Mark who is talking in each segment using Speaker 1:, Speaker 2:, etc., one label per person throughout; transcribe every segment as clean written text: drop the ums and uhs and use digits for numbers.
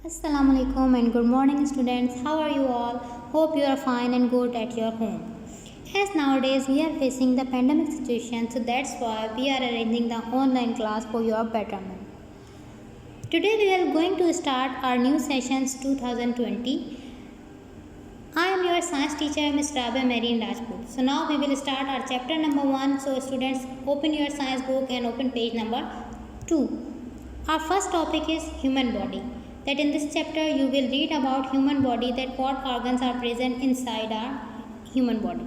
Speaker 1: Assalamu alaikum and good morning students. How are you all? Hope you are fine and good at your home. As nowadays we are facing the pandemic situation, so that's why we are arranging the online class for your betterment. Today we are going to start our new sessions 2020. I am your science teacher Ms. Rabia Marine Rajput. So now we will start our chapter number 1. So students, open your science book and open page number 2. Our first topic is human body. That in this chapter you will read about human body, that what organs are present inside our human body.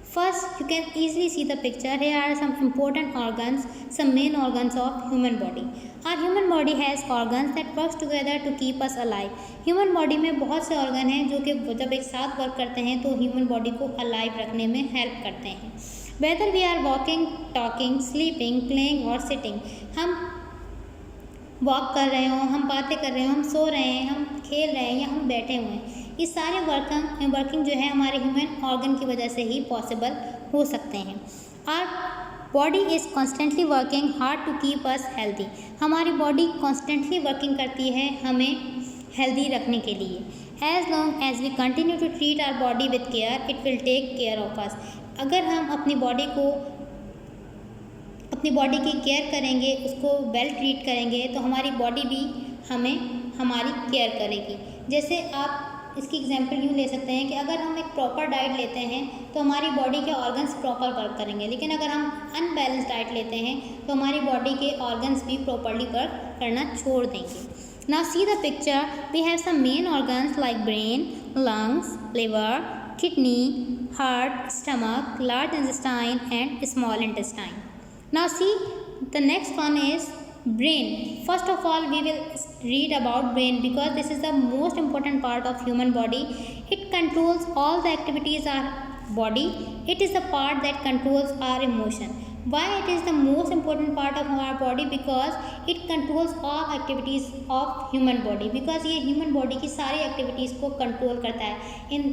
Speaker 1: First, you can easily see the picture. Here are some important organs, some main organs of human body. Our human body has organs that works together to keep us alive. Human body में बहुत से organ हैं जो कि जब एक साथ work करते हैं तो human body को alive रखने में help करते हैं. Whether we are walking, talking, sleeping, playing or sitting, हम वॉक कर रहे हो, हम बातें कर रहे हो, हम सो रहे हैं, हम खेल रहे हैं या हम बैठे हुए हैं, ये सारे वर्किंग जो है हमारे ह्यूमन ऑर्गन की वजह से ही पॉसिबल हो सकते हैं. Our body is constantly working hard to keep us healthy. हमारी बॉडी कॉन्स्टेंटली वर्किंग करती है हमें हेल्दी रखने के लिए. As long as we continue to treat our body with care, it will take care of us. अगर हम अपनी बॉडी की केयर करेंगे, उसको वेल ट्रीट करेंगे, तो हमारी बॉडी भी हमारी केयर करेगी. जैसे आप इसकी एग्जांपल यूँ ले सकते हैं कि अगर हम एक प्रॉपर डाइट लेते हैं तो हमारी बॉडी के ऑर्गन्स प्रॉपर वर्क करेंगे, लेकिन अगर हम अनबैलेंस डाइट लेते हैं तो हमारी बॉडी के ऑर्गन्स भी प्रॉपरली वर्क करना छोड़ देंगे. Now see the picture. We have some main organs like brain, lungs, liver, kidney, heart, stomach, large intestine and small intestine. Now see, the next one is brain. First of all, we will read about brain because this is the most important part of human body. It controls all the activities of our body. It is the part that controls our emotion. Why it is the most important part of our body? Because it controls all activities of human body. Because ये human body की सारी activities को control करता है. In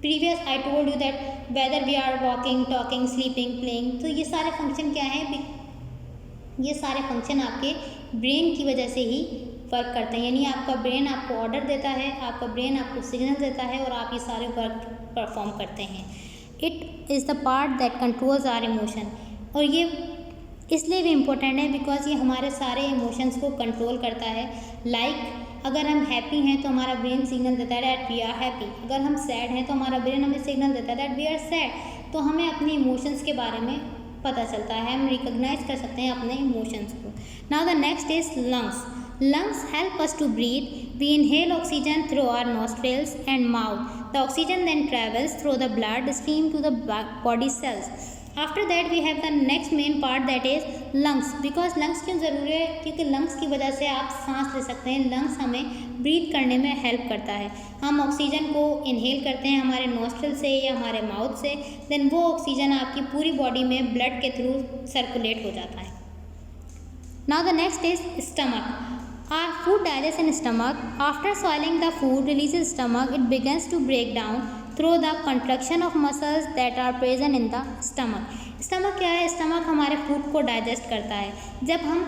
Speaker 1: previous I told you that whether we are walking, talking, sleeping, playing, तो ये सारे function क्या हैं? ये सारे फंक्शन आपके ब्रेन की वजह से ही वर्क करते हैं. यानी आपका ब्रेन आपको ऑर्डर देता है, आपका ब्रेन आपको सिग्नल देता है और आप ये सारे वर्क परफॉर्म करते हैं. It is the part that controls our emotion. और ये इसलिए भी इम्पोर्टेंट है बिकॉज ये हमारे सारे इमोशंस को कंट्रोल करता है. अगर हम हैप्पी हैं तो हमारा ब्रेन सिग्नल देता है दैट वी आर हैप्पी. अगर हम सैड हैं तो हमारा ब्रेन हमें सिग्नल देता है दैट वी आर सैड. तो हमें अपने इमोशंस के बारे में पता चलता है, हम रिकॉग्नाइज कर सकते हैं अपने इमोशंस को. Now the next is lungs. Lungs help us to breathe. We inhale oxygen through our nostrils and mouth. The oxygen then travels through the blood stream to the body cells. After that we have the next main part that is lungs. Because lungs क्यों ज़रूरी है? क्योंकि lungs की वजह से आप सांस ले सकते हैं. लंग्स हमें ब्रीथ करने में हेल्प करता है. हम ऑक्सीजन को इनहेल करते हैं हमारे नॉस्ट्रल से या हमारे माउथ से, देन वो ऑक्सीजन आपकी पूरी बॉडी में ब्लड के थ्रू सर्कुलेट हो जाता है. Now the next is stomach. Our food digests in stomach. After swallowing the food releases stomach, it begins to break down through the contraction of muscles that are present in the stomach. Stomach क्या है? Stomach हमारे food को digest करता है. जब हम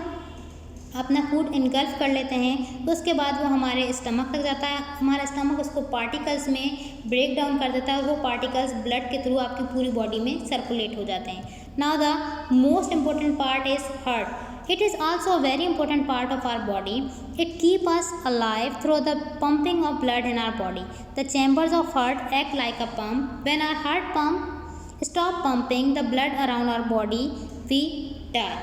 Speaker 1: अपना food engulf कर लेते हैं तो उसके बाद वो हमारे स्टमक तक जाता है. हमारा स्टमक उसको पार्टिकल्स में ब्रेक डाउन कर देता है और वो पार्टिकल्स ब्लड के थ्रू आपकी पूरी बॉडी में सर्कुलेट हो जाते हैं. Now the most important part is heart. It is also a very important part of our body. It keeps us alive through the pumping of blood in our body. The chambers of heart act like a pump. When our heart pump stop pumping the blood around our body, we die.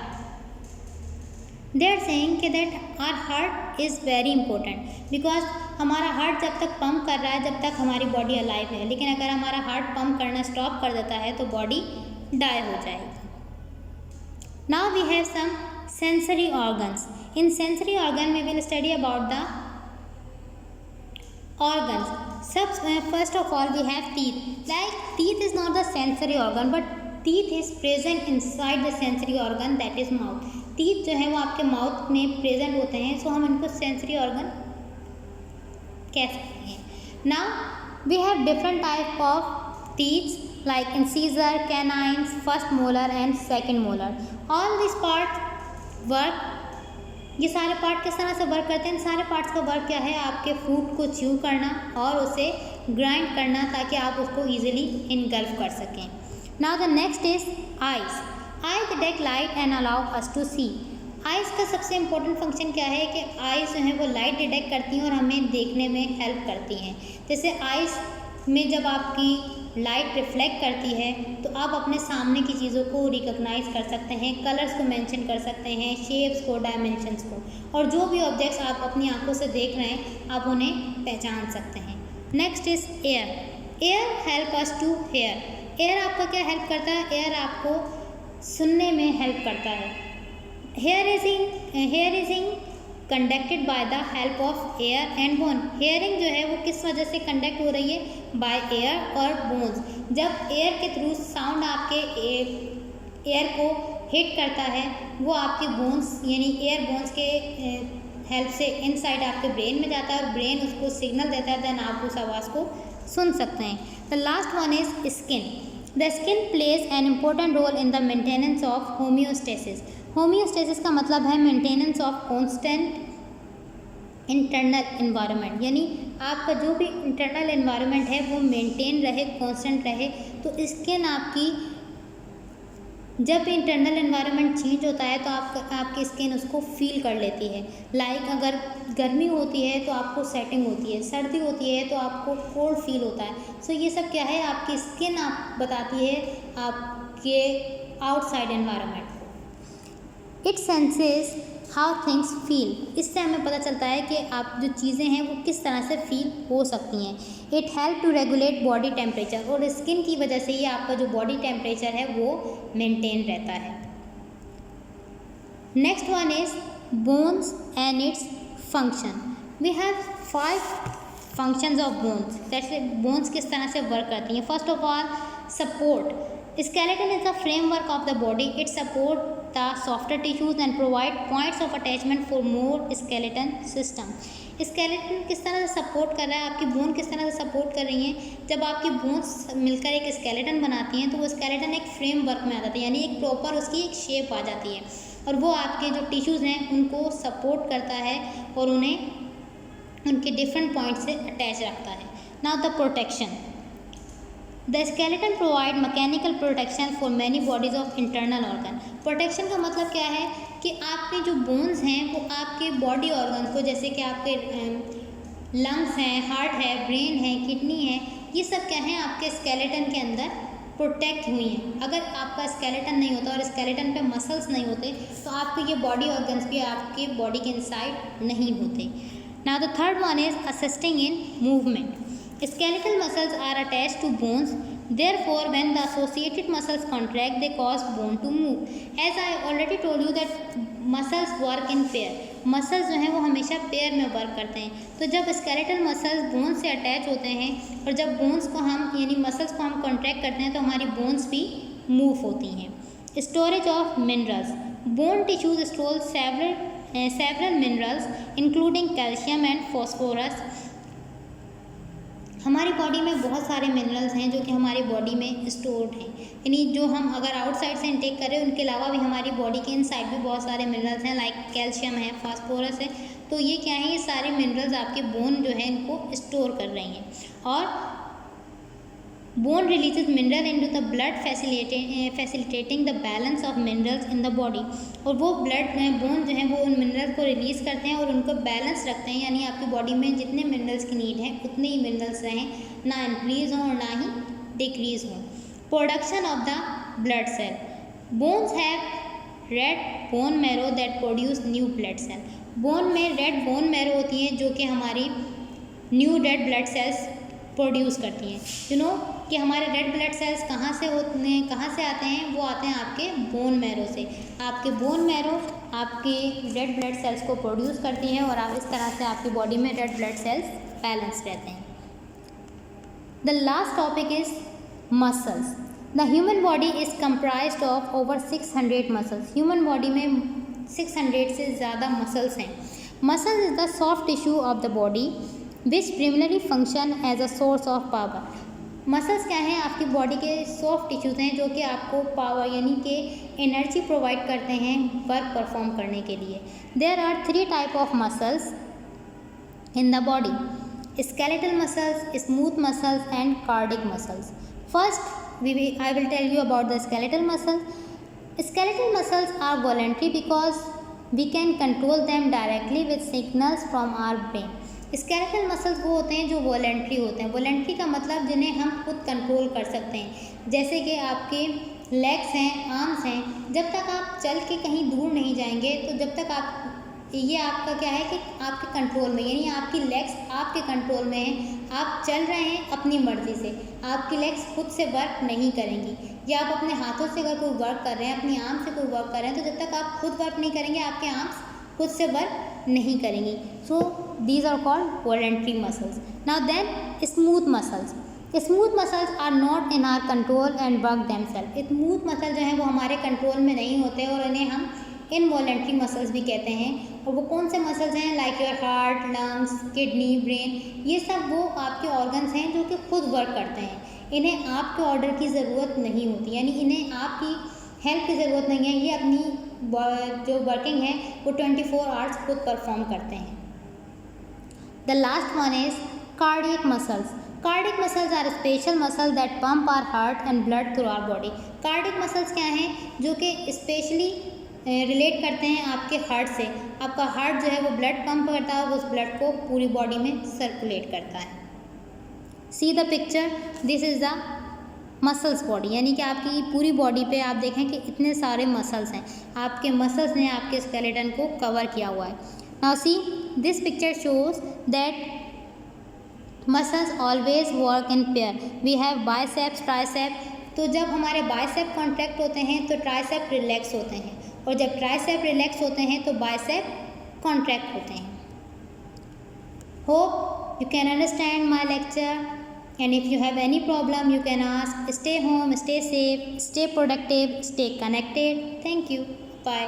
Speaker 1: They are saying that our heart is very important because हमारा heart जब तक pump कर रहा है जब तक हमारी body alive है, लेकिन अगर हमारा हार्ट पंप करना स्टॉप कर देता है तो बॉडी डाई हो जाएगी. Now we have some sensory organs. In sensory organ we will study about the organs. First of all we have teeth. Like teeth is not the sensory organ but teeth is present inside the sensory organ that is mouth. teeth जो है वो आपके mouth में present होते हैं, सो हम इनको sensory organ कह सकते हैं. Now we have different type of teeth like incisor, canines, first molar and second molar. All these parts work ये सारे पार्ट किस तरह से वर्क करते हैं? इन सारे पार्ट्स का वर्क क्या है? आपके फूड को च्यू करना और उसे ग्राइंड करना ताकि आप उसको ईजिली इनगल्फ कर सकें। Now the next is eyes. Eye detect light and allow us to see. Eyes का सबसे इम्पोर्टेंट फंक्शन क्या है कि आइज़ जो हैं वो लाइट डिटेक्ट करती हैं और हमें देखने में हेल्प करती हैं। जैसे आइज़ में जब आपकी लाइट रिफ्लेक्ट करती है तो आप अपने सामने की चीज़ों को रिकॉग्नाइज कर सकते हैं, कलर्स को मेंशन कर सकते हैं, शेप्स को, डायमेंशंस को, और जो भी ऑब्जेक्ट्स आप अपनी आंखों से देख रहे हैं आप उन्हें पहचान सकते हैं। Next is ear. Ear help us to hear. Ear आपका क्या हेल्प करता है? एयर आपको सुनने में हेल्प करता है। Hearing conducted by the help of air and bone. Hearing जो है वो किस वजह से कंडक्ट हो रही है? बाय एयर और बोन्स। जब एयर के थ्रू साउंड आपके एयर को हिट करता है वो आपके बोन्स यानी एयर बोन्स के हेल्प से इनसाइड आपके ब्रेन में जाता है और ब्रेन उसको सिग्नल देता है, देन आप उस आवाज़ को सुन सकते हैं। The last one is skin. The skin plays an important role in the maintenance of homeostasis. Homeostasis का मतलब है maintenance of constant internal environment, यानी आपका जो भी इंटरनल एनवायरनमेंट है वो मेंटेन रहे, कांस्टेंट रहे। तो स्किन आपकी जब भी इंटरनल एनवायरनमेंट चेंज होता है तो आपकी स्किन उसको फील कर लेती है। लाइक अगर गर्मी होती है तो आपको सेटिंग होती है, सर्दी होती है तो आपको कोल्ड फील होता है। सो ये सब क्या है? आपकी स्किन आप बताती है आपके आउटसाइड एनवायरनमेंट को। It senses how things feel. इससे हमें पता चलता है कि आप जो चीज़ें हैं वो किस तरह से फील हो सकती हैं। It help to regulate body temperature, और स्किन की वजह से ही आपका जो बॉडी टेम्परेचर है वो मेंटेन रहता है। Next one is bones and its function. We have 5 functions of bones. जैसे बोन्स किस तरह से वर्क करती हैं? First of all support. Skeleton is the framework of the body. It supports the softer tissues and provide points of attachment for more skeleton system. Skeleton किस तरह से support कर रहा है? आपकी बोन किस तरह से सपोर्ट कर रही हैं? जब आपकी बोन्स मिलकर एक स्केलेटन बनाती हैं तो वो स्केलेटन एक फ्रेमवर्क में आ जाती है, यानी एक प्रॉपर उसकी एक शेप आ जाती है और वो आपके जो टिश्यूज़ हैं उनको सपोर्ट करता है और उन्हें उनके डिफरेंट पॉइंट से अटैच रखता है। Now the protection. The skeleton provide mechanical protection for many bodies of internal organ. Protection का मतलब क्या है कि आपके जो बोन्स हैं वो आपके बॉडी ऑर्गन को, जैसे कि आपके लंग्स हैं, हार्ट है, ब्रेन है, किडनी है, ये सब क्या हैं आपके स्केलेटन के अंदर प्रोटेक्ट हुई हैं। अगर आपका स्केलेटन नहीं होता और स्केलेटन पे मसल्स नहीं होते तो आपके ये बॉडी ऑर्गन्स भी आपके बॉडी के इनसाइड नहीं होते। Now the third one is assisting in movement. Skeletal muscles are attached to bones. Therefore, when the associated muscles contract, they cause bone to move. As I already told you that muscles work in pair. Muscles जो हैं वो हमेशा pair में work करते हैं। तो जब skeletal muscles bone से अटैच होते हैं और जब बोन्स को हम यानी मसल्स को हम कॉन्ट्रैक्ट करते हैं तो हमारी बोन्स भी मूव होती हैं। Storage of minerals. Bone tissues store several minerals including calcium and phosphorus. हमारी बॉडी में बहुत सारे मिनरल्स हैं जो कि हमारी बॉडी में स्टोर्ड हैं, यानी जो हम अगर आउटसाइड से इनटेक करें उनके अलावा भी हमारी बॉडी के इनसाइड भी बहुत सारे मिनरल्स हैं, लाइक कैल्शियम है, फास्फोरस है। तो ये क्या है? ये सारे मिनरल्स आपके बोन जो है इनको स्टोर कर रही हैं। और bone releases mineral into the blood facilitating the balance of minerals in the body. और वो बोन जो है वो उन मिनरल्स को रिलीज़ करते हैं और उनको बैलेंस रखते हैं, यानी आपकी बॉडी में जितने मिनरल्स की नीड है उतने ही मिनरल्स रहें, ना इंक्रीज़ हों और ना ही डिक्रीज़ हों। Production of the blood cell. Bones have red bone marrow that produce new blood cell. Bone में रेड बोन मैरो होती है जो कि हमारी new red blood cells produce करती हैं। यू नो कि हमारे रेड ब्लड सेल्स कहाँ से आते हैं? वो आते हैं आपके बोन मैरो से। आपके बोन मैरो आपके रेड ब्लड सेल्स को प्रोड्यूस करती हैं और आप इस तरह से आपकी बॉडी में रेड ब्लड सेल्स बैलेंस रहते हैं। The last topic is muscles. The human body is comprised of over 600 muscles. Human body में 600 से ज़्यादा मसल्स हैं। Muscles is the soft tissue of the body which primarily function as a source of power. Muscles क्या हैं? आपकी body के soft tissues हैं जो कि आपको पावर यानी कि एनर्जी प्रोवाइड करते हैं वर्क परफॉर्म करने के लिए। There are 3 type of muscles in the body: skeletal muscles, smooth muscles and cardiac muscles. First, I will tell you about the skeletal muscles. Skeletal muscles are voluntary because we can control them directly with signals from our brain. Skeletal muscles वो होते हैं जो voluntary होते हैं। Voluntary का मतलब जिन्हें हम खुद कंट्रोल कर सकते हैं, जैसे कि आपके लेग्स हैं, आर्म्स हैं। जब तक आप चल के कहीं दूर नहीं जाएंगे तो जब तक आप ये आपका क्या है कि आपके कंट्रोल में, यानी आपकी लेग्स आपके कंट्रोल में है। आप चल रहे हैं अपनी मर्ज़ी से, आपकी लेग्स खुद से वर्क नहीं करेंगी। या आप अपने हाथों से अगर कोई वर्क कर रहे हैं, अपनी आर्म से कोई वर्क कर रहे हैं, तो जब तक आप खुद वर्क नहीं करेंगे आपके आर्म्स खुद से वर्क नहीं करेंगी। So these are called voluntary muscles. Now then smooth muscles. Smooth muscles are not in our control and work themselves. Smooth muscle जो हैं वो हमारे कंट्रोल में नहीं होते और इन्हें हम इनवॉलेंट्री मसल्स भी कहते हैं। और वो कौन से मसल्स हैं? Like your heart, lungs, kidney, brain, ये सब वो आपके ऑर्गन्स हैं जो कि खुद वर्क करते हैं। इन्हें आपके ऑर्डर की ज़रूरत नहीं होती, यानी इन्हें आपकी हेल्प की ज़रूरत नहीं है। ये अपनी जो वर्किंग है वो 24 आवर्स खुद परफॉर्म करते हैं। The last one is cardiac muscles. Cardiac muscles are special muscle that pump our heart and blood through our body. Cardiac muscles क्या हैं? जो कि स्पेशली रिलेट करते हैं आपके हार्ट से। आपका हार्ट जो है वो ब्लड पंप करता है, उस ब्लड को पूरी बॉडी में सर्कुलेट करता है। सी the picture, this is the muscles body, यानी कि आपकी पूरी बॉडी पे आप देखें कि इतने सारे मसल्स हैं। आपके मसल्स ने आपके स्केलेटन को कवर किया हुआ है। Now see this picture shows that muscles always work in pair. We have biceps, tricep. तो जब हमारे बाइसेप कॉन्ट्रैक्ट होते हैं तो ट्राइसेप रिलैक्स होते हैं, और जब ट्राइसेप रिलैक्स होते हैं तो बाइसेप कॉन्ट्रैक्ट होते हैं। Hope you can understand my lecture, and if you have any problem you can ask. Stay home, stay safe, stay productive, stay connected. Thank you. Bye.